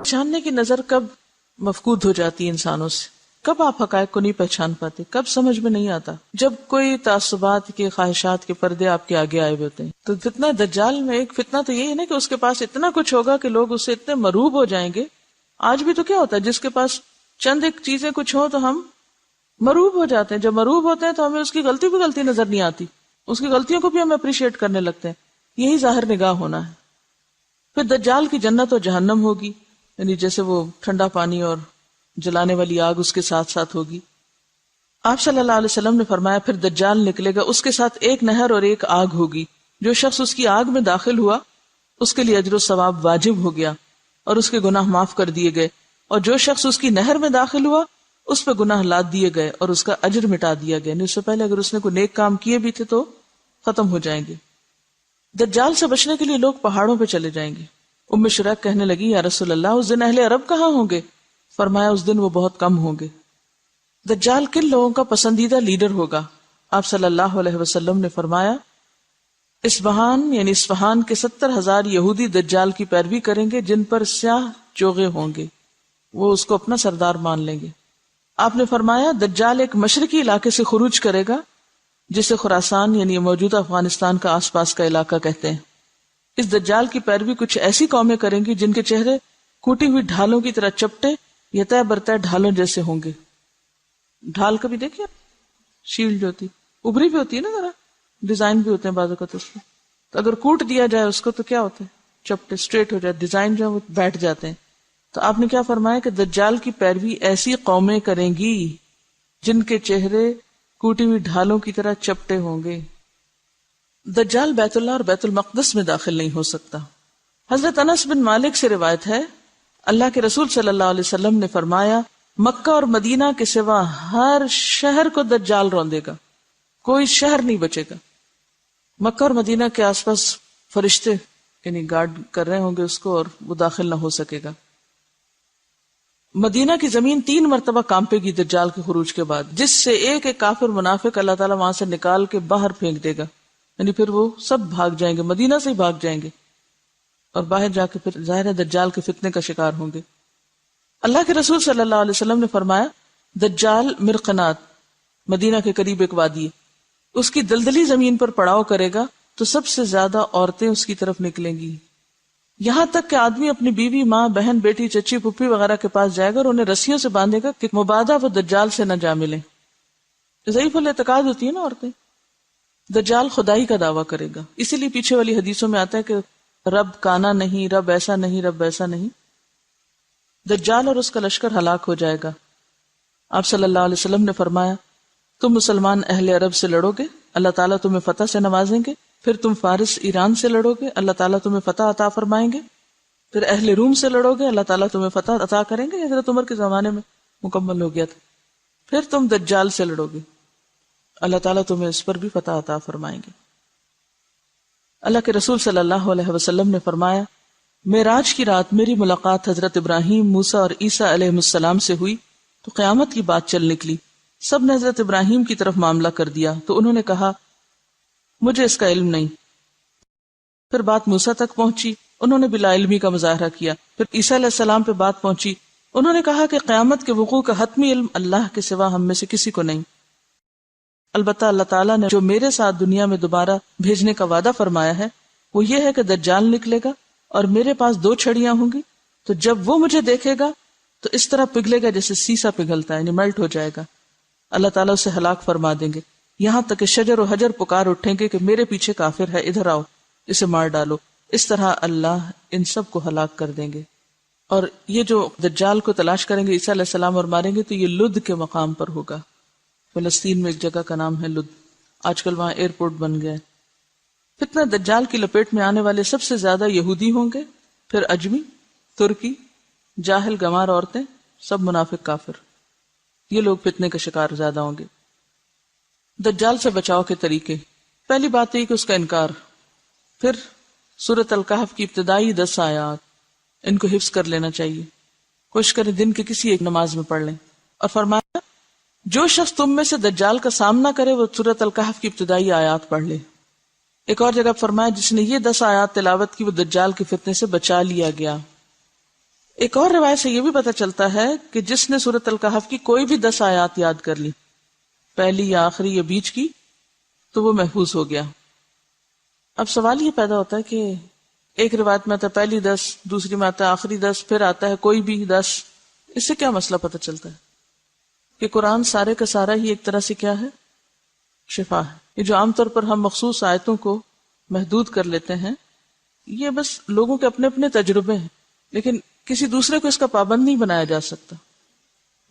پہچاننے کی نظر کب مفقود ہو جاتی ہے انسانوں سے، کب آپ حقائق کو نہیں پہچان پاتے، کب سمجھ میں نہیں آتا؟ جب کوئی تعصبات کے، خواہشات کے پردے آپ کے آگے آئے ہوئے ہوتے ہیں۔ تو فتنہ دجال میں ایک فتنہ تو یہی ہے نا کہ اس کے پاس اتنا کچھ ہوگا کہ لوگ اس سے اتنے مروب ہو جائیں گے۔ آج بھی تو کیا ہوتا ہے، جس کے پاس چند ایک چیزیں کچھ ہوں تو ہم مروب ہو جاتے ہیں۔ جب مروب ہوتے ہیں تو ہمیں اس کی غلطی بھی غلطی نظر نہیں آتی، اس کی غلطیوں کو بھی ہم اپریشیٹ کرنے لگتے ہیں۔ یہی ظاہر نگاہ ہونا ہے۔ پھر دجال کی جنت اور جہنم ہوگی، یعنی جیسے وہ ٹھنڈا پانی اور جلانے والی آگ اس کے ساتھ ساتھ ہوگی۔ آپ صلی اللہ علیہ وسلم نے فرمایا پھر دجال نکلے گا، اس کے ساتھ ایک نہر اور ایک آگ ہوگی، جو شخص اس کی آگ میں داخل ہوا اس کے لیے اجر و ثواب واجب ہو گیا اور اس کے گناہ معاف کر دیے گئے، اور جو شخص اس کی نہر میں داخل ہوا اس پہ گناہ لاد دیے گئے اور اس کا اجر مٹا دیا گیا۔ اس سے پہلے اگر اس نے کوئی نیک کام کیے بھی تھے تو ختم ہو جائیں گے۔ دجال سے بچنے کے لیے لوگ پہاڑوں پہ چلے جائیں گے۔ ام شریک کہنے لگی یا رسول اللہ اس دن اہل عرب کہاں ہوں گے؟ فرمایا اس دن وہ بہت کم ہوں گے۔ دجال کن لوگوں کا پسندیدہ لیڈر ہوگا؟ آپ صلی اللہ علیہ وسلم نے فرمایا اصفہان یعنی اصفہان کے 70,000 یہودی دجال کی پیروی کریں گے، جن پر سیاہ چوغے ہوں گے، وہ اس کو اپنا سردار مان لیں گے۔ آپ نے فرمایا دجال ایک مشرقی علاقے سے خروج کرے گا جسے خراسان یعنی موجودہ افغانستان کا آس پاس کا علاقہ کہتے ہیں۔ اس دجال کی پیروی کچھ ایسی قومیں کریں گی جن کے چہرے کوٹی ہوئی ڈھالوں کی طرح چپٹے یا طے برطے ڈھالوں جیسے ہوں گے۔ ڈھال کبھی دیکھیے، شیلڈ جو ہوتی ابری بھی ہوتی ہے نا، ذرا ڈیزائن بھی ہوتے ہیں بعض اوقات اس میں، تو اگر کوٹ دیا جائے اس کو تو کیا ہوتا ہے، چپٹے اسٹریٹ ہو جائے، ڈیزائن جو ہے وہ بیٹھ جاتے ہیں۔ تو آپ نے کیا فرمایا کہ دجال کی پیروی ایسی قومیں کریں گی جن کے چہرے کوٹی ہوئی ڈھالوں کی طرح چپٹے ہوں گے۔ دجال بیت اللہ اور بیت المقدس میں داخل نہیں ہو سکتا۔ حضرت انس بن مالک سے روایت ہے اللہ کے رسول صلی اللہ علیہ وسلم نے فرمایا مکہ اور مدینہ کے سوا ہر شہر کو دجال روندے گا، کوئی شہر نہیں بچے گا۔ مکہ اور مدینہ کے آس پاس فرشتے یعنی گارڈ کر رہے ہوں گے اس کو، اور وہ داخل نہ ہو سکے گا۔ مدینہ کی زمین 3 مرتبہ کانپے گی دجال کے خروج کے بعد، جس سے ایک ایک کافر منافق اللہ تعالیٰ وہاں سے نکال کے باہر پھینک دے گا، یعنی پھر وہ سب بھاگ جائیں گے، مدینہ سے ہی بھاگ جائیں گے، اور باہر جا کے پھر ظاہر ہے دجال کے فتنے کا شکار ہوں گے۔ اللہ کے رسول صلی اللہ علیہ وسلم نے فرمایا دجال مرقنات مدینہ کے قریب ایک وادی ہے، اس کی دلدلی زمین پر پڑاؤ کرے گا تو سب سے زیادہ عورتیں اس کی طرف نکلیں گی، یہاں تک کہ آدمی اپنی بیوی، ماں، بہن، بیٹی، چچی، پھپھی وغیرہ کے پاس جائے گا اور انہیں رسیوں سے باندھے گا کہ مبادہ وہ دجال سے نہ جا ملیں۔ ضعیف الاعتقاد ہوتی ہے نا عورتیں۔ دجال خدائی کا دعویٰ کرے گا، اسی لیے پیچھے والی حدیثوں میں آتا ہے کہ رب کانا نہیں، رب ایسا نہیں، رب ایسا نہیں۔ دجال اور اس کا لشکر ہلاک ہو جائے گا۔ آپ صلی اللہ علیہ وسلم نے فرمایا تم مسلمان اہل عرب سے لڑو گے، اللہ تعالیٰ تمہیں فتح سے نوازیں گے، پھر تم فارس ایران سے لڑو گے، اللہ تعالیٰ تمہیں فتح عطا فرمائیں گے، پھر اہل روم سے لڑو گے، اللہ تعالیٰ تمہیں فتح عطا کریں گے۔ حضرت عمر کے زمانے میں مکمل ہو گیا تھا۔ پھر تم دجال سے لڑو گے، اللہ تعالیٰ تمہیں اس پر بھی فتح عطا فرمائیں گے۔ اللہ کے رسول صلی اللہ علیہ وسلم نے فرمایا معراج کی رات میری ملاقات حضرت ابراہیم، موسیٰ اور عیسیٰ علیہ السلام سے ہوئی تو قیامت کی بات چل نکلی۔ سب نے حضرت ابراہیم کی طرف معاملہ کر دیا تو انہوں نے کہا مجھے اس کا علم نہیں۔ پھر بات موسیٰ تک پہنچی، انہوں نے بلا علمی کا مظاہرہ کیا۔ پھر عیسیٰ علیہ السلام پہ بات پہنچی، انہوں نے کہا کہ قیامت کے وقوع کا حتمی علم اللہ کے سوا ہم میں سے کسی کو نہیں، البتہ اللہ تعالیٰ نے جو میرے ساتھ دنیا میں دوبارہ بھیجنے کا وعدہ فرمایا ہے وہ یہ ہے کہ دجال نکلے گا اور میرے پاس 2 چھڑیاں ہوں گی، تو جب وہ مجھے دیکھے گا تو اس طرح پگھلے گا جیسے سیسا پگھلتا ہے، یعنی میلٹ ہو جائے گا۔ اللہ تعالیٰ اسے ہلاک فرما دیں گے، یہاں تک کہ شجر و حجر پکار اٹھیں گے کہ میرے پیچھے کافر ہے، ادھر آؤ، اسے مار ڈالو۔ اس طرح اللہ ان سب کو ہلاک کر دیں گے۔ اور یہ جو دجال کو تلاش کریں گے عیسیٰ علیہ السلام اور ماریں گے تو یہ لد کے مقام پر ہوگا۔ فلسطین میں ایک جگہ کا نام ہے لد، آج کل وہاں ایئرپورٹ بن گیا ہے۔ فتنہ دجال کی لپیٹ میں آنے والے سب سے زیادہ یہودی ہوں گے، پھر اجمی، ترکی، جاہل گمار عورتیں، سب منافق کافر، یہ لوگ فتنے کا شکار زیادہ ہوں گے۔ دجال سے بچاؤ کے طریقے، پہلی بات یہ کہ اس کا انکار، پھر سورۃ الکہف کی ابتدائی 10 آیات، ان کو حفظ کر لینا چاہیے، کوشش کریں دن کے کسی ایک نماز میں پڑھ لیں۔ اور فرمایا جو شخص تم میں سے دجال کا سامنا کرے وہ سورۃ الکہف کی ابتدائی آیات پڑھ لے۔ ایک اور جگہ فرمایا جس نے یہ 10 آیات تلاوت کی وہ دجال کے فتنے سے بچا لیا گیا۔ ایک اور روایت سے یہ بھی پتہ چلتا ہے کہ جس نے سورۃ الکہف کی کوئی بھی 10 آیات یاد کر لی، پہلی یا آخری یا بیچ کی، تو وہ محفوظ ہو گیا۔ اب سوال یہ پیدا ہوتا ہے کہ ایک روایت میں آتا ہے پہلی 10، دوسری میں آتا ہے آخری 10، پھر آتا ہے کوئی بھی 10، اس سے کیا مسئلہ پتہ چلتا ہے؟ کہ قرآن سارے کا سارا ہی ایک طرح سے کیا ہے؟ شفا ہے۔ یہ جو عام طور پر ہم مخصوص آیتوں کو محدود کر لیتے ہیں، یہ بس لوگوں کے اپنے اپنے تجربے ہیں، لیکن کسی دوسرے کو اس کا پابند نہیں بنایا جا سکتا۔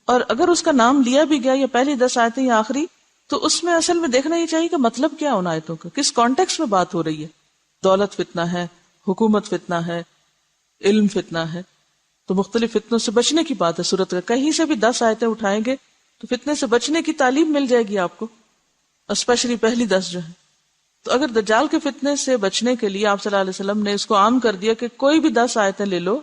اور اگر اس کا نام لیا بھی گیا یا پہلی 10 آیتیں یا آخری، تو اس میں اصل میں دیکھنا یہ چاہیے کہ مطلب کیا ان آیتوں کا، کس کانٹیکس میں بات ہو رہی ہے۔ دولت فتنہ ہے، حکومت فتنہ ہے، علم فتنہ ہے، تو مختلف فتنوں سے بچنے کی بات ہے سورت کا۔ کہیں سے بھی 10 آیتیں اٹھائیں گے تو فتنے سے بچنے کی تعلیم مل جائے گی آپ کو، اسپیشلی پہلی 10 جو ہے۔ تو اگر دجال کے فتنے سے بچنے کے لیے آپ صلی اللہ علیہ وسلم نے اس کو عام کر دیا کہ کوئی بھی 10 آیتیں لے لو،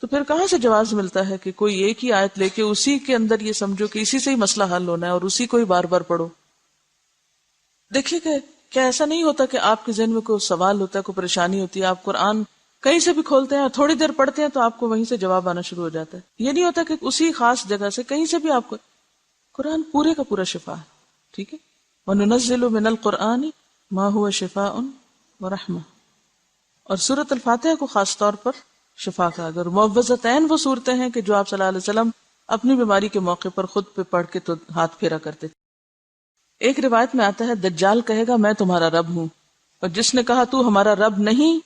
تو پھر کہاں سے جواز ملتا ہے کہ کوئی ایک ہی آیت لے کے اسی کے اندر یہ سمجھو کہ اسی سے ہی مسئلہ حل ہونا ہے اور اسی کو ہی بار بار پڑھو۔ دیکھیے کہ کیا ایسا نہیں ہوتا کہ آپ کے ذہن میں کوئی سوال ہوتا ہے، کوئی پریشانی ہوتی ہے، آپ قرآن کہیں سے بھی کھولتے ہیں اور تھوڑی دیر پڑھتے ہیں تو آپ کو وہیں سے جواب آنا شروع ہو جاتا ہے۔ یہ نہیں ہوتا کہ اسی خاص جگہ سے کہیں سے بھی آپ کو، قرآن پورے کا پورا شفا ہے، ٹھیک ہے۔ وَنُنَزِّلُ مِنَ الْقُرْآنِ مَا هُوَ شِفَاءٌ وَرَحْمَةٌ، اور سورۃ الفاتحہ کو خاص طور پر شفا کا، اگر معوذتین وہ صورتیں ہیں کہ جو آپ صلی اللہ علیہ وسلم اپنی بیماری کے موقع پر خود پہ پڑھ کے تو ہاتھ پھیرا کرتے تھے۔ ایک روایت میں آتا ہے دجال کہے گا میں تمہارا رب ہوں، اور جس نے کہا تو ہمارا رب نہیں،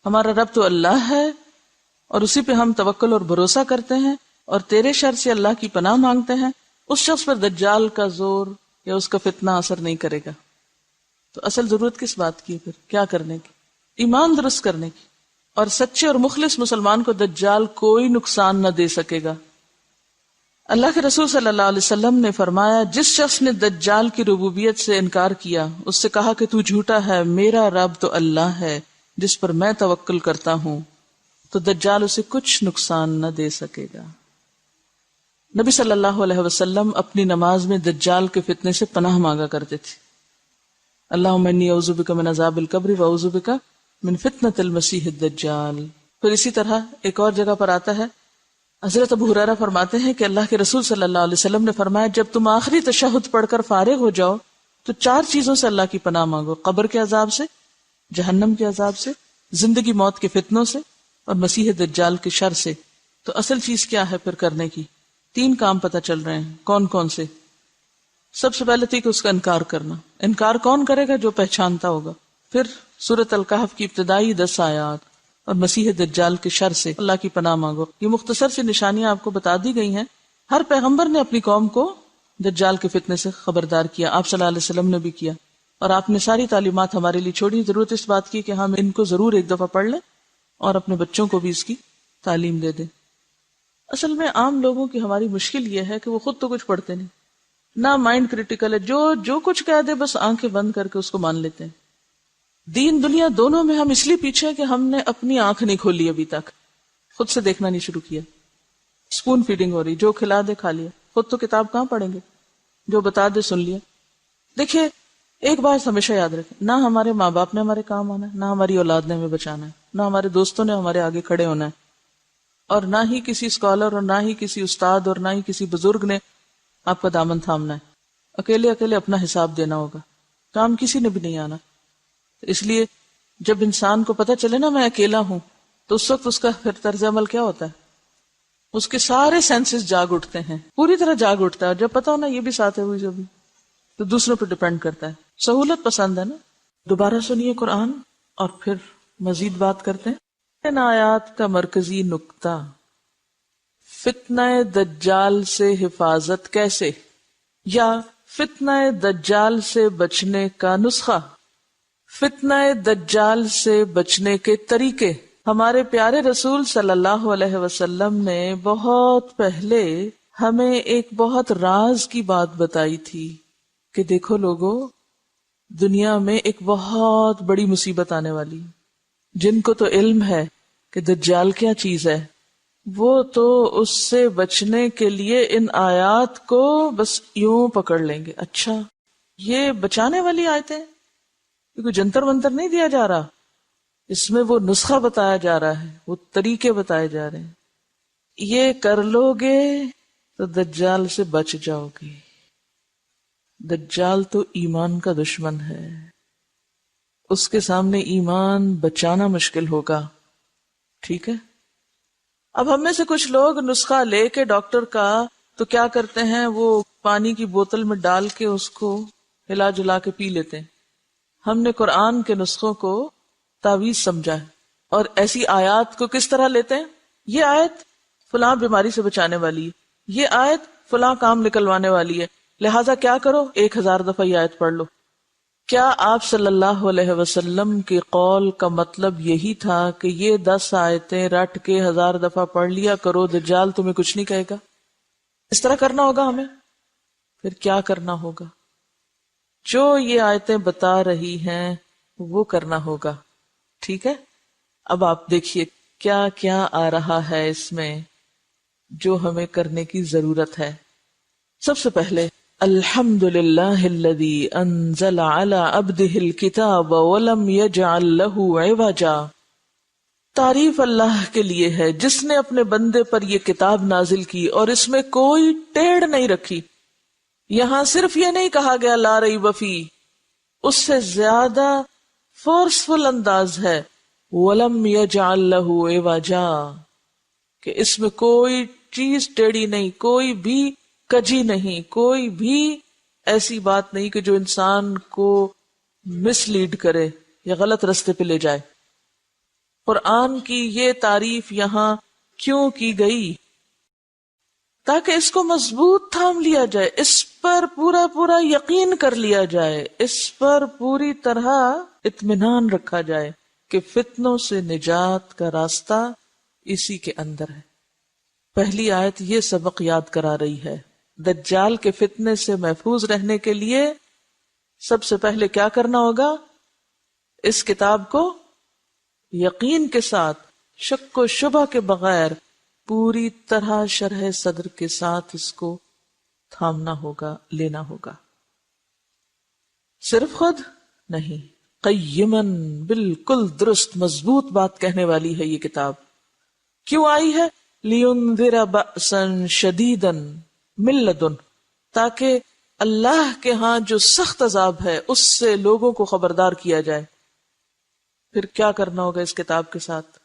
ہمارا رب تو اللہ ہے اور اسی پہ ہم توکل اور بھروسہ کرتے ہیں اور تیرے شر سے اللہ کی پناہ مانگتے ہیں، اس شخص پر دجال کا زور یا اس کا فتنہ اثر نہیں کرے گا۔ تو اصل ضرورت کس بات کی؟ پھر کیا کرنے کی؟ ایمان درست کرنے کی، اور سچے اور مخلص مسلمان کو دجال کوئی نقصان نہ دے سکے گا۔ اللہ کے رسول صلی اللہ علیہ وسلم نے فرمایا جس شخص نے دجال کی ربوبیت سے انکار کیا، اس سے کہا کہ تو جھوٹا ہے، میرا رب تو اللہ ہے جس پر میں توکل کرتا ہوں، تو دجال اسے کچھ نقصان نہ دے سکے گا۔ نبی صلی اللہ علیہ وسلم اپنی نماز میں دجال کے فتنے سے پناہ مانگا کرتے تھے، اللہم انی اعوذ بک من عذاب القبر واعوذ بک من فتنۃ المسیح الدجال۔ پھر اسی طرح ایک اور جگہ پر آتا ہے، حضرت ابو ہریرہ فرماتے ہیں کہ اللہ کے رسول صلی اللہ علیہ وسلم نے فرمایا جب تم آخری تشہد پڑھ کر فارغ ہو جاؤ تو 4 چیزوں سے اللہ کی پناہ مانگو، قبر کے عذاب سے، جہنم کے عذاب سے، زندگی موت کے فتنوں سے، اور مسیح دجال کے شر سے۔ تو اصل چیز کیا ہے پھر کرنے کی؟ 3 کام پتہ چل رہے ہیں، کون کون سے؟ سب سے پہلے تھی کہ اس کا انکار کرنا۔ انکار کون کرے گا؟ جو پہچانتا ہوگا۔ پھر سورۃ الکہف کی ابتدائی 10 آیات اور مسیح دجال کے شر سے اللہ کی پناہ مانگو۔ یہ مختصر سی نشانیاں آپ کو بتا دی گئی ہیں۔ ہر پیغمبر نے اپنی قوم کو دجال کے فتنے سے خبردار کیا، آپ صلی اللہ علیہ وسلم نے بھی کیا، اور آپ نے ساری تعلیمات ہمارے لیے چھوڑی۔ ضرورت اس بات کی کہ ہم ان کو ضرور ایک دفعہ پڑھ لیں اور اپنے بچوں کو بھی اس کی تعلیم دے دیں۔ اصل میں عام لوگوں کی ہماری مشکل یہ ہے کہ وہ خود تو کچھ پڑھتے نہیں، نہ مائنڈ کریٹیکل ہے، جو کچھ کہہ دے بس آنکھیں بند کر کے اس کو مان لیتے ہیں۔ دین دنیا دونوں میں ہم اس لیے پیچھے ہیں کہ ہم نے اپنی آنکھ نہیں کھولی ابھی تک، خود سے دیکھنا نہیں شروع کیا۔ اسپون فیڈنگ ہو رہی، جو کھلا دے کھا لیا، خود تو کتاب کہاں پڑھیں گے، جو بتا دے سن لیا۔ دیکھیے ایک بات ہمیشہ یاد رکھیں، نہ ہمارے ماں باپ نے ہمارے کام آنا ہے، نہ ہماری اولاد نے ہمیں بچانا ہے، نہ ہمارے دوستوں نے ہمارے آگے کھڑے ہونا ہے، اور نہ ہی کسی اسکالر اور نہ ہی کسی استاد اور نہ ہی کسی بزرگ نے آپ کا دامن تھامنا ہے۔ اکیلے اکیلے اپنا حساب دینا ہوگا، کام کسی نے بھی نہیں آنا۔ اس لیے جب انسان کو پتہ چلے نا میں اکیلا ہوں، تو اس وقت اس کا پھر طرز عمل کیا ہوتا ہے؟ اس کے سارے سینسز جاگ اٹھتے ہیں، پوری طرح جاگ اٹھتا ہے، اور جب پتا ہونا یہ بھی ساتھ ہے، ہوئی جو بھی، تو دوسروں پہ ڈیپینڈ کرتا ہے۔ سہولت پسند ہے نا۔ دوبارہ سنیے قرآن اور پھر مزید بات کرتے ہیں۔ ان آیات کا مرکزی نقطہ، فتنہ دجال سے حفاظت کیسے، یا فتنہ دجال سے بچنے کا نسخہ، فتنہ دجال سے بچنے کے طریقے۔ ہمارے پیارے رسول صلی اللہ علیہ وسلم نے بہت پہلے ہمیں ایک بہت راز کی بات بتائی تھی کہ دیکھو لوگو، دنیا میں ایک بہت بڑی مصیبت آنے والی ہے۔ جن کو تو علم ہے کہ دجال کیا چیز ہے، وہ تو اس سے بچنے کے لیے ان آیات کو بس یوں پکڑ لیں گے۔ اچھا یہ بچانے والی آیتیں، کوئی جنتر منتر نہیں دیا جا رہا، اس میں وہ نسخہ بتایا جا رہا ہے، وہ طریقے بتائے جا رہے ہیں۔ یہ کر لو گے تو دجال سے بچ جاؤ گے. دجال تو ایمان کا دشمن ہے، اس کے سامنے ایمان بچانا مشکل ہوگا. ٹھیک ہے. اب ہم میں سے کچھ لوگ نسخہ لے کے ڈاکٹر کا تو کیا کرتے ہیں، وہ پانی کی بوتل میں ڈال کے اس کو ہلا جلا کے پی لیتے ہیں. ہم نے قرآن کے نسخوں کو تعویذ سمجھا ہے. اور ایسی آیات کو کس طرح لیتے ہیں، یہ آیت فلاں بیماری سے بچانے والی ہے، یہ آیت فلاں کام نکلوانے والی ہے، لہٰذا کیا کرو 1000 دفعہ یہ آیت پڑھ لو. کیا آپ صلی اللہ علیہ وسلم کے قول کا مطلب یہی تھا کہ یہ 10 آیتیں رٹ کے 1000 دفعہ پڑھ لیا کرو، دجال تمہیں کچھ نہیں کہے گا؟ اس طرح کرنا ہوگا ہمیں. پھر کیا کرنا ہوگا؟ جو یہ آیتیں بتا رہی ہیں وہ کرنا ہوگا. ٹھیک ہے. اب آپ دیکھیے کیا کیا آ رہا ہے اس میں جو ہمیں کرنے کی ضرورت ہے. سب سے پہلے الحمد للہ الذی انزل علی عبدہ الکتاب ولم یجعل لہ عوجا. تعریف اللہ کے لیے ہے جس نے اپنے بندے پر یہ کتاب نازل کی اور اس میں کوئی ٹیڑھ نہیں رکھی. یہاں صرف یہ نہیں کہا گیا لا ریب فیہ، اس سے زیادہ فورسفل انداز ہے وَلَمْ يَجْعَلْ لَهُ عِوَجًا، کہ اس میں کوئی چیز ٹیڑھی نہیں، کوئی بھی کجی نہیں، کوئی بھی ایسی بات نہیں کہ جو انسان کو مس لیڈ کرے یا غلط رستے پہ لے جائے. قرآن کی یہ تعریف یہاں کیوں کی گئی؟ تاکہ اس کو مضبوط تھام لیا جائے، اس پر پورا پورا یقین کر لیا جائے، اس پر پوری طرح اطمینان رکھا جائے کہ فتنوں سے نجات کا راستہ اسی کے اندر ہے. پہلی آیت یہ سبق یاد کرا رہی ہے. دجال کے فتنے سے محفوظ رہنے کے لیے سب سے پہلے کیا کرنا ہوگا؟ اس کتاب کو یقین کے ساتھ، شک و شبہ کے بغیر، پوری طرح شرح صدر کے ساتھ اس کو تھامنا ہوگا، لینا ہوگا. صرف خود نہیں، قیمن، بالکل درست مضبوط بات کہنے والی ہے یہ کتاب. کیوں آئی ہے؟ لِيُنذِرَ بَأْسًا شَدِيدًا مِن لَدُنْ، تاکہ اللہ کے ہاں جو سخت عذاب ہے اس سے لوگوں کو خبردار کیا جائے. پھر کیا کرنا ہوگا اس کتاب کے ساتھ؟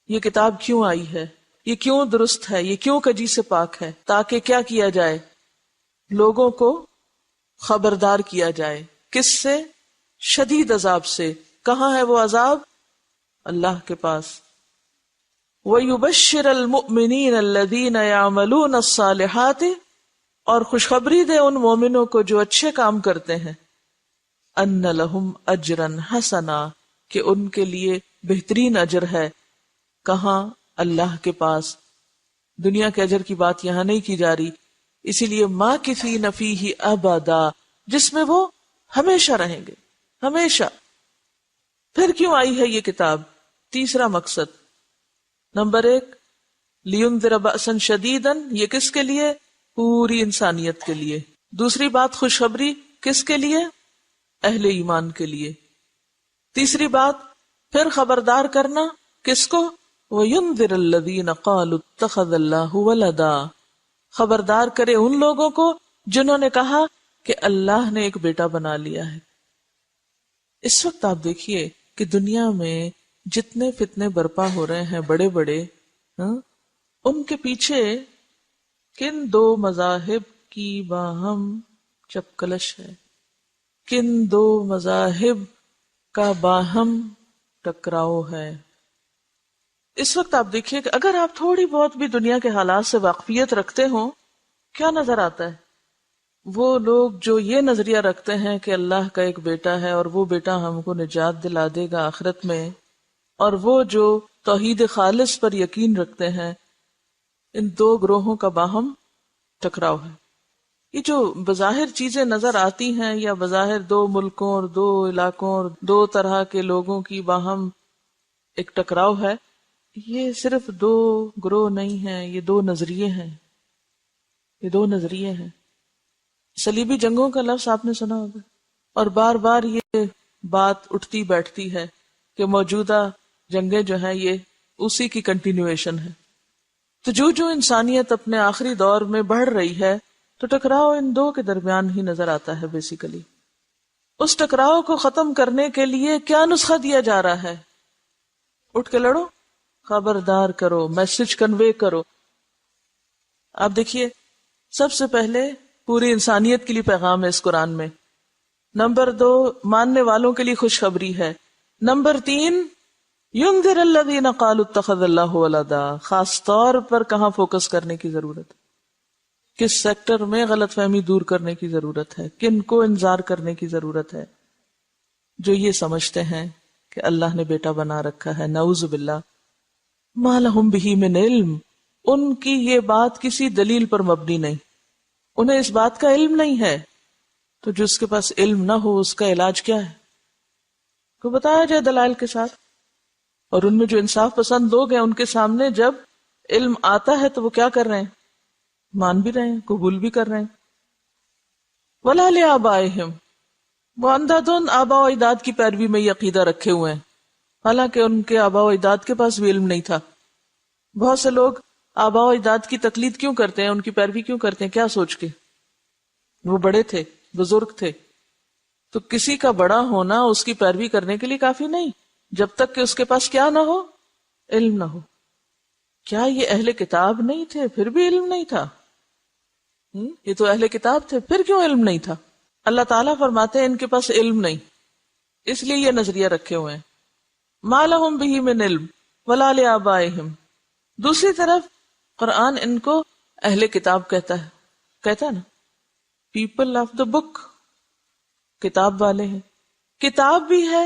یہ کتاب کیوں آئی ہے؟ یہ کیوں درست ہے؟ یہ کیوں کجی سے پاک ہے؟ تاکہ کیا کیا جائے؟ لوگوں کو خبردار کیا جائے. کس سے؟ شدید عذاب سے. کہاں ہے وہ عذاب؟ اللہ کے پاس. وَيُبَشِّرَ الْمُؤْمِنِينَ الَّذِينَ يَعْمَلُونَ الصَّالِحَاتِ، اور خوشخبری دے ان مومنوں کو جو اچھے کام کرتے ہیں، أَنَّ لَهُمْ أَجْرًا حَسَنًا، کہ ان کے لیے بہترین اجر ہے. کہاں؟ اللہ کے پاس. دنیا کے اجر کی بات یہاں نہیں کی جا رہی، اسی لیے مَاكِثِينَ فِيهِ أَبَدًا، جس میں وہ ہمیشہ رہیں گے، ہمیشہ. پھر کیوں آئی ہے یہ کتاب؟ تیسرا مقصد. نمبر 1 لِيُنذِرَ بَأْسًا شَدِيدًا، یہ کس کے لیے؟ پوری انسانیت کے لیے. دوسری بات خوشخبری کس کے لیے؟ اہل ایمان کے لیے. تیسری بات پھر خبردار کرنا کس کو؟ وَيُنذِرَ الَّذِينَ قَالُوا اتَّخَذَ اللَّهُ وَلَدًا، خبردار کرے ان لوگوں کو جنہوں نے کہا کہ اللہ نے ایک بیٹا بنا لیا ہے. اس وقت آپ دیکھیے کہ دنیا میں جتنے فتنے برپا ہو رہے ہیں بڑے بڑے، ان کے پیچھے کن 2 مذاہب کی باہم چپکلش ہے، کن 2 مذاہب کا باہم ٹکراؤ ہے. اس وقت آپ دیکھیے کہ اگر آپ تھوڑی بہت بھی دنیا کے حالات سے واقفیت رکھتے ہوں، کیا نظر آتا ہے؟ وہ لوگ جو یہ نظریہ رکھتے ہیں کہ اللہ کا ایک بیٹا ہے اور وہ بیٹا ہم کو نجات دلا دے گا آخرت میں، اور وہ جو توحید خالص پر یقین رکھتے ہیں، ان 2 گروہوں کا باہم ٹکراؤ ہے. یہ جو بظاہر چیزیں نظر آتی ہیں، یا بظاہر 2 ملکوں اور 2 علاقوں اور 2 طرح کے لوگوں کی باہم ایک ٹکراؤ ہے، یہ صرف 2 گروہ نہیں ہیں، یہ 2 نظریے ہیں. یہ 2 نظریے ہیں. صلیبی جنگوں کا لفظ آپ نے سنا ہوگا، اور بار بار یہ بات اٹھتی بیٹھتی ہے کہ موجودہ جنگیں جو ہیں یہ اسی کی کنٹینویشن ہے. تو جو انسانیت اپنے آخری دور میں بڑھ رہی ہے تو ٹکراؤ ان دو کے درمیان ہی نظر آتا ہے بیسیکلی. اس ٹکراؤ کو ختم کرنے کے لیے کیا نسخہ دیا جا رہا ہے؟ اٹھ کے لڑو، خبردار کرو، میسج کنوے کرو. آپ دیکھیے، سب سے پہلے پوری انسانیت کے لیے پیغام ہے اس قرآن میں. نمبر 2، ماننے والوں کے لیے خوشخبری ہے. نمبر 3، ينذر الذين قالوا اتخذ الله ولدا. خاص طور پر کہاں فوکس کرنے کی ضرورت ہے، کس سیکٹر میں غلط فہمی دور کرنے کی ضرورت ہے، کن کو انذار کرنے کی ضرورت ہے؟ جو یہ سمجھتے ہیں کہ اللہ نے بیٹا بنا رکھا ہے، نعوذ باللہ. ما لهم به من علم. ان کی یہ بات کسی دلیل پر مبنی نہیں، انہیں اس بات کا علم نہیں ہے. تو جس کے پاس علم نہ ہو اس کا علاج کیا ہے؟ کو بتایا جائے دلائل کے ساتھ. اور ان میں جو انصاف پسند لوگ ہیں ان کے سامنے جب علم آتا ہے تو وہ کیا کر رہے ہیں؟ مان بھی رہے ہیں، قبول بھی کر رہے ہیں. وَلَا لِآبَائِهِمْ. وہ اندھادھند آبا و اجداد کی پیروی میں یہ عقیدہ رکھے ہوئے ہیں، حالانکہ ان کے آبا و اجداد کے پاس بھی علم نہیں تھا. بہت سے لوگ آبا و اجداد کی تقلید کیوں کرتے ہیں، ان کی پیروی کیوں کرتے ہیں؟ کیا سوچ کے؟ وہ بڑے تھے، بزرگ تھے. تو کسی کا بڑا ہونا اس کی پیروی کرنے کے لیے کافی نہیں، جب تک کہ اس کے پاس کیا نہ ہو؟ علم نہ ہو. کیا یہ اہل کتاب نہیں تھے پھر بھی علم نہیں تھا؟ یہ تو اہل کتاب تھے، پھر کیوں علم نہیں تھا؟ اللہ تعالیٰ فرماتے ہیں ان کے پاس علم نہیں، اس لیے یہ نظریہ رکھے ہوئے ہیں. ما لهم به من علم ولا لآبائهم. دوسری طرف قرآن ان کو اہل کتاب کہتا ہے نا، پیپل آف دا بک، کتاب والے ہیں. کتاب بھی ہے،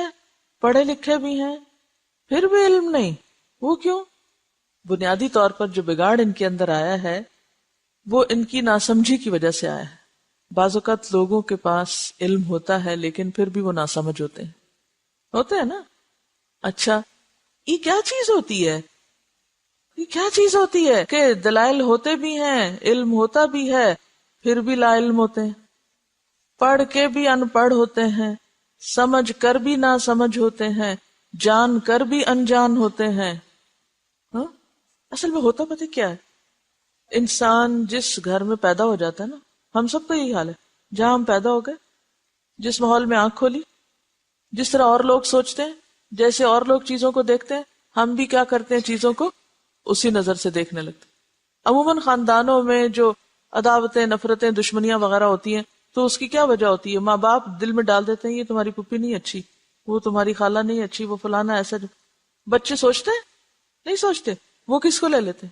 پڑھے لکھے بھی ہیں، پھر بھی علم نہیں. وہ کیوں؟ بنیادی طور پر جو بگاڑ ان کے اندر آیا ہے وہ ان کی ناسمجھی کی وجہ سے آیا ہے. بعض اوقات لوگوں کے پاس علم ہوتا ہے لیکن پھر بھی وہ ناسمجھ ہوتے ہیں نا. اچھا، یہ کیا چیز ہوتی ہے؟ یہ کیا چیز ہوتی ہے کہ دلائل ہوتے بھی ہیں، علم ہوتا بھی ہے، پھر بھی لا علم ہوتے ہیں، پڑھ کے بھی ان پڑھ ہوتے ہیں، سمجھ کر بھی نہ سمجھ ہوتے ہیں، جان کر بھی انجان ہوتے ہیں. اصل میں ہوتا پتہ کیا ہے؟ انسان جس گھر میں پیدا ہو جاتا ہے نا، ہم سب کا یہی حال ہے، جہاں ہم پیدا ہو گئے، جس ماحول میں آنکھ کھولی، جس طرح اور لوگ سوچتے ہیں، جیسے اور لوگ چیزوں کو دیکھتے ہیں، ہم بھی کیا کرتے ہیں؟ چیزوں کو اسی نظر سے دیکھنے لگتے. عموماً خاندانوں میں جو عداوتیں، نفرتیں، دشمنیاں وغیرہ ہوتی ہیں تو اس کی کیا وجہ ہوتی ہے؟ ماں باپ دل میں ڈال دیتے ہیں یہ تمہاری پھوپھی نہیں اچھی، وہ تمہاری خالہ نہیں اچھی، وہ فلانا ایسا. بچے سوچتے ہیں؟ نہیں سوچتے. وہ کس کو لے لیتے؟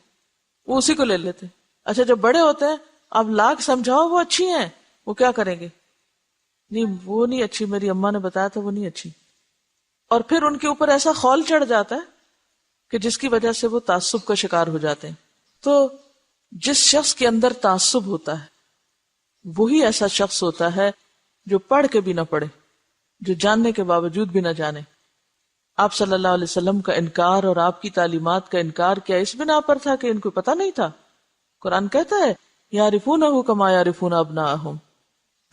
وہ اسی کو لے لیتے. اچھا، جب بڑے ہوتے ہیں اب لاکھ سمجھاؤ وہ اچھی ہیں، وہ کیا کریں گے؟ نہیں، وہ نہیں اچھی، میری اماں نے بتایا تھا وہ نہیں اچھی. اور پھر ان کے اوپر ایسا خول چڑھ جاتا ہے کہ جس کی وجہ سے وہ تعصب کا شکار ہو جاتے ہیں. تو جس شخص کے اندر تعصب ہوتا ہے وہی ایسا شخص ہوتا ہے جو پڑھ کے بھی نہ پڑھے، جو جاننے کے باوجود بھی نہ جانے. آپ صلی اللہ علیہ وسلم کا انکار اور آپ کی تعلیمات کا انکار کیا اس بنا پر تھا کہ ان کو پتہ نہیں تھا؟ قرآن کہتا ہے یعرفونہ کما یعرفون ابناءہم.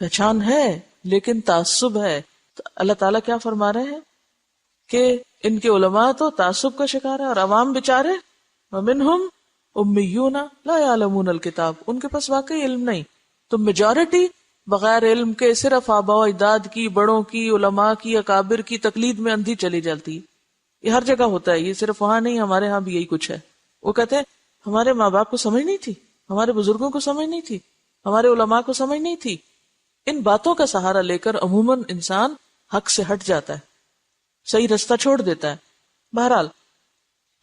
پہچان ہے لیکن تعصب ہے. تو اللہ تعالیٰ کیا فرما رہے ہیں کہ ان کے علماء تو تعصب کا شکار ہے، اور عوام بیچارے ومنہم امیون لا یعلمون الکتاب، ان کے پاس واقعی علم نہیں. تو میجورٹی بغیر علم کے صرف آباء و اجداد کی، بڑوں کی، علماء کی، اکابر کی تقلید میں اندھی چلی جاتی ہے. یہ ہر جگہ ہوتا ہے، یہ صرف وہاں نہیں، ہمارے ہاں بھی یہی کچھ ہے. وہ کہتے ہیں ہمارے ماں باپ کو سمجھ نہیں تھی، ہمارے بزرگوں کو سمجھ نہیں تھی، ہمارے علماء کو سمجھ نہیں تھی. ان باتوں کا سہارا لے کر عموماً انسان حق سے ہٹ جاتا ہے، صحیح رستہ چھوڑ دیتا ہے. بہرحال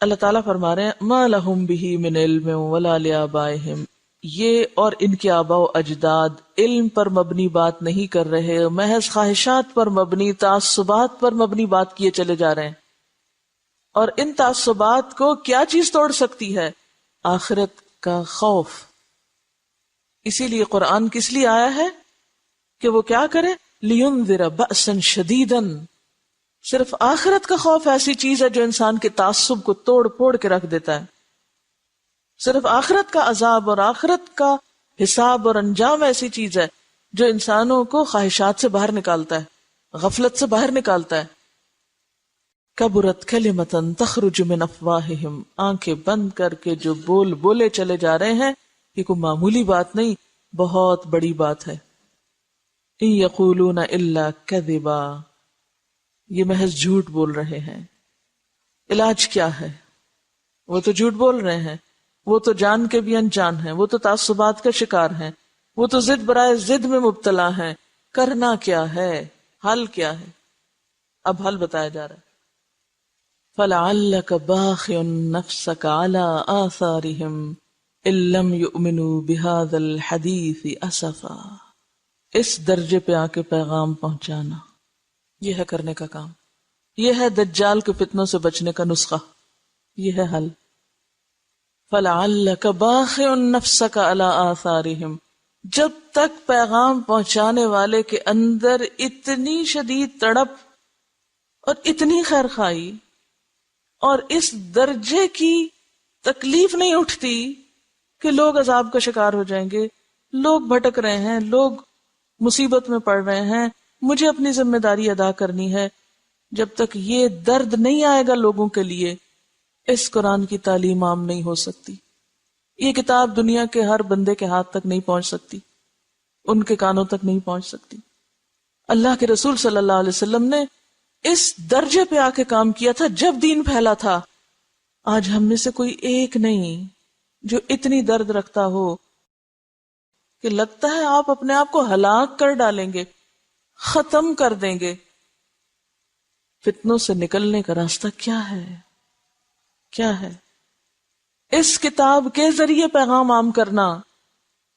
اللہ تعالیٰ فرما رہے ہیں ما لہم بہ من علم ولا لآبائہم. یہ اور ان کے آباء و اجداد علم پر مبنی بات نہیں کر رہے، محض خواہشات پر مبنی، تعصبات پر مبنی بات کیے چلے جا رہے ہیں. اور ان تعصبات کو کیا چیز توڑ سکتی ہے؟ آخرت کا خوف. اسی لیے قرآن کس لیے آیا ہے کہ وہ کیا کرے؟ لِيُنذِرَ بَأْسًا شَدِيدًا. صرف آخرت کا خوف ایسی چیز ہے جو انسان کے تعصب کو توڑ پھوڑ کے رکھ دیتا ہے. صرف آخرت کا عذاب اور آخرت کا حساب اور انجام ایسی چیز ہے جو انسانوں کو خواہشات سے باہر نکالتا ہے، غفلت سے باہر نکالتا ہے. کبرت کلمۃ تخرج من افواہہم، آنکھیں بند کر کے جو بولے چلے جا رہے ہیں، یہ کوئی معمولی بات نہیں، بہت بڑی بات ہے. ان یقولون الا کذبا، یہ محض جھوٹ بول رہے ہیں. علاج کیا ہے؟ وہ تو جھوٹ بول رہے ہیں، وہ تو جان کے بھی انجان ہیں، وہ تو تعصبات کا شکار ہیں، وہ تو ضد برائے ضد میں مبتلا ہیں. کرنا کیا ہے؟ حل کیا ہے؟ اب حل بتایا جا رہا ہے. فَلَعَلَّكَ بَاخِعٌ نَفْسَكَ عَلَىٰ آثَارِهِمْ إِن لَّمْ يُؤْمِنُوا بِهَٰذَا الْحَدِيثِ أَسَفًا. اس درجے پہ آ کے پیغام پہنچانا، یہ ہے کرنے کا کام، یہ ہے دجال کے فتنوں سے بچنے کا نسخہ، یہ ہے حل. فَلَعَلَّكَ بَاخِعٌ نَفْسَكَ عَلَىٰ آثَارِهِمْ، جب تک پیغام پہنچانے والے کے اندر اتنی شدید تڑپ اور اتنی خیرخواہی اور اس درجے کی تکلیف نہیں اٹھتی کہ لوگ عذاب کا شکار ہو جائیں گے، لوگ بھٹک رہے ہیں، لوگ مصیبت میں پڑ رہے ہیں، مجھے اپنی ذمہ داری ادا کرنی ہے، جب تک یہ درد نہیں آئے گا لوگوں کے لیے، اس قرآن کی تعلیم عام نہیں ہو سکتی. یہ کتاب دنیا کے ہر بندے کے ہاتھ تک نہیں پہنچ سکتی، ان کے کانوں تک نہیں پہنچ سکتی. اللہ کے رسول صلی اللہ علیہ وسلم نے اس درجے پہ آ کے کام کیا تھا جب دین پھیلا تھا. آج ہم میں سے کوئی ایک نہیں جو اتنی درد رکھتا ہو کہ لگتا ہے آپ اپنے آپ کو ہلاک کر ڈالیں گے، ختم کر دیں گے. فتنوں سے نکلنے کا راستہ کیا ہے؟ کیا ہے؟ اس کتاب کے ذریعے پیغام عام کرنا،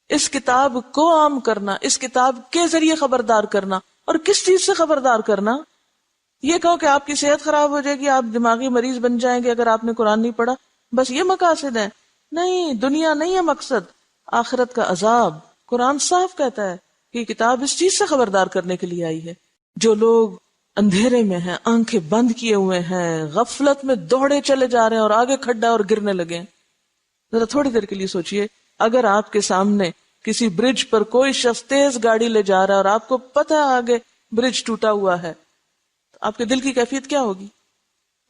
اس کتاب کو عام کرنا، اس کتاب کے ذریعے خبردار کرنا. اور کس چیز سے خبردار کرنا؟ یہ کہو کہ آپ کی صحت خراب ہو جائے گی، آپ دماغی مریض بن جائیں گے اگر آپ نے قرآن نہیں پڑھا، بس یہ مقاصد ہیں؟ نہیں، دنیا نہیں ہے مقصد، آخرت کا عذاب. قرآن صاف کہتا ہے کہ یہ کتاب اس چیز سے خبردار کرنے کے لیے آئی ہے. جو لوگ اندھیرے میں ہیں، آنکھیں بند کیے ہوئے ہیں، غفلت میں دوڑے چلے جا رہے ہیں اور آگے کھڈا اور گرنے لگے، ذرا تھوڑی دیر کے لیے سوچئے، اگر آپ کے سامنے کسی برج پر کوئی شخص تیز گاڑی لے جا رہا ہے اور آپ کو پتہ ہے آگے برج ٹوٹا ہوا ہے، تو آپ کے دل کی کیفیت کیا ہوگی؟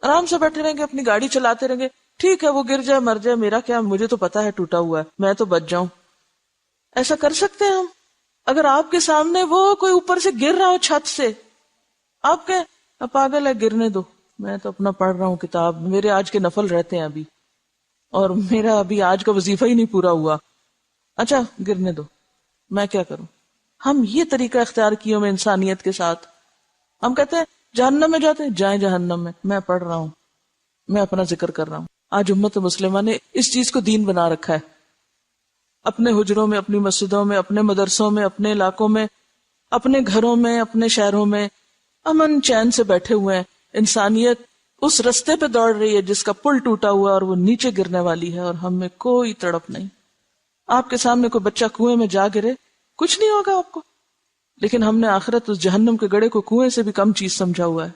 آرام سے بیٹھے رہیں گے، اپنی گاڑی چلاتے رہیں گے، ٹھیک ہے وہ گر جائے مر جائے، میرا کیا، مجھے تو پتا ہے ٹوٹا ہوا ہے، میں تو بچ جاؤں. ایسا کر سکتے ہیں ہم؟ اگر آپ کے سامنے وہ کوئی اوپر سے گر رہا ہو چھت سے، آپ کہیں پاگل ہے گرنے دو، میں تو اپنا پڑھ رہا ہوں کتاب، میرے آج کے نفل رہتے ہیں ابھی، اور میرا ابھی آج کا وظیفہ ہی نہیں پورا ہوا، اچھا گرنے دو، میں کیا کروں؟ ہم یہ طریقہ اختیار کیے ہوئے انسانیت کے ساتھ. ہم کہتے ہیں جہنم میں جاتے ہیں، جائیں جہنم میں پڑھ رہا ہوں، میں اپنا ذکر کر رہا ہوں. آج امت مسلمہ نے اس چیز کو دین بنا رکھا ہے. اپنے حجروں میں، اپنی مسجدوں میں، اپنے مدرسوں میں، اپنے علاقوں میں، اپنے گھروں میں، اپنے شہروں میں امن چین سے بیٹھے ہوئے ہیں. انسانیت اس رستے پہ دوڑ رہی ہے جس کا پل ٹوٹا ہوا اور وہ نیچے گرنے والی ہے، اور ہم میں کوئی تڑپ نہیں. آپ کے سامنے کوئی بچہ کنویں میں جا گرے، کچھ نہیں ہوگا آپ کو، لیکن ہم نے آخرت اس جہنم کے گڑھے کو کنویں سے بھی کم چیز سمجھا ہوا ہے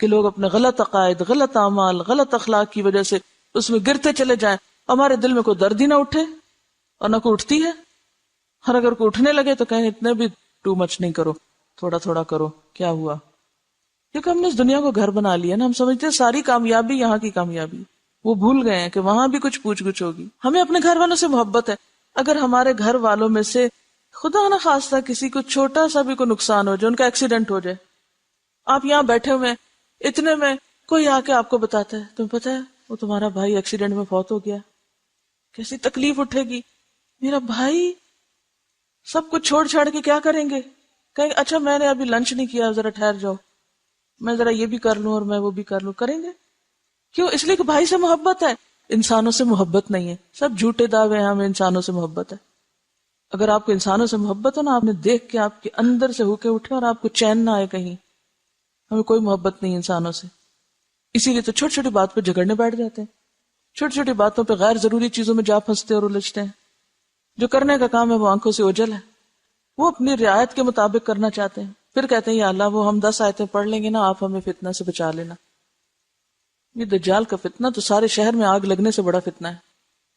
کہ لوگ اپنے غلط عقائد، غلط اعمال، غلط اخلاق کی وجہ سے اس میں گرتے چلے جائیں. ہمارے دل میں کوئی درد ہی نہ اٹھے اور نہ کوئی اٹھتی ہے، اور اگر کوئی اٹھنے لگے تو کہیں اتنے بھی ٹو مچ نہیں کرو، تھوڑا تھوڑا کرو، کیا ہوا؟ کیونکہ ہم نے اس دنیا کو گھر بنا لیا نا، ہم سمجھتے ہیں ساری کامیابی یہاں کی کامیابی. وہ بھول گئے ہیں کہ وہاں بھی کچھ پوچھ گچھ ہوگی. ہمیں اپنے گھر والوں سے محبت ہے. اگر ہمارے گھر والوں میں سے خدا نہ خواستہ کسی کو چھوٹا سا بھی کوئی نقصان ہو جائے، ان کا ایکسیڈنٹ ہو جائے، آپ یہاں بیٹھے ہوئے ہیں، اتنے میں کوئی آ کے آپ کو بتاتا ہے تمہیں پتا ہے وہ تمہارا بھائی ایکسیڈنٹ میں فوت ہو گیا، کیسی تکلیف اٹھے گی. میرا بھائی، سب کچھ چھوڑ چھاڑ کے کیا کریں گے؟ کہیں اچھا میں نے ابھی لنچ نہیں کیا، ذرا ٹھہر جاؤ، میں ذرا یہ بھی کر لوں اور میں وہ بھی کر لوں. کریں گے کیوں؟ اس لیے کہ بھائی سے محبت ہے. انسانوں سے محبت نہیں ہے، سب جھوٹے دعوے ہیں ہمیں انسانوں سے محبت ہے. اگر آپ کو انسانوں سے محبت ہو نا، آپ نے دیکھ کے آپ کے اندر سے ہوکے اٹھے اور آپ کو چین نہ آئے کہیں. ہمیں کوئی محبت نہیں انسانوں سے، اسی لیے تو چھوٹی چھوٹی بات پہ جھگڑنے بیٹھ جاتے ہیں، چھوٹی چھوٹی باتوں پہ غیر ضروری چیزوں میں جا پھنستے اور الجھتے ہیں. جو کرنے کا کام ہے وہ آنکھوں سے اوجھل ہے، وہ اپنی رعایت کے مطابق کرنا چاہتے ہیں، پھر کہتے ہیں یا اللہ وہ ہم 10 آیتیں پڑھ لیں گے نا، آپ ہمیں فتنہ سے بچا لینا. یہ دجال کا فتنہ تو سارے شہر میں آگ لگنے سے بڑا فتنہ ہے.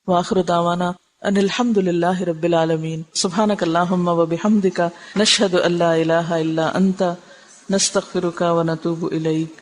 وآخر دعوانا ان الحمد للہ رب العالمین. سبحانک اللہم و بحمدک، نشہد ان لا الہ الا انت، نستغفرک و نتوب الیک.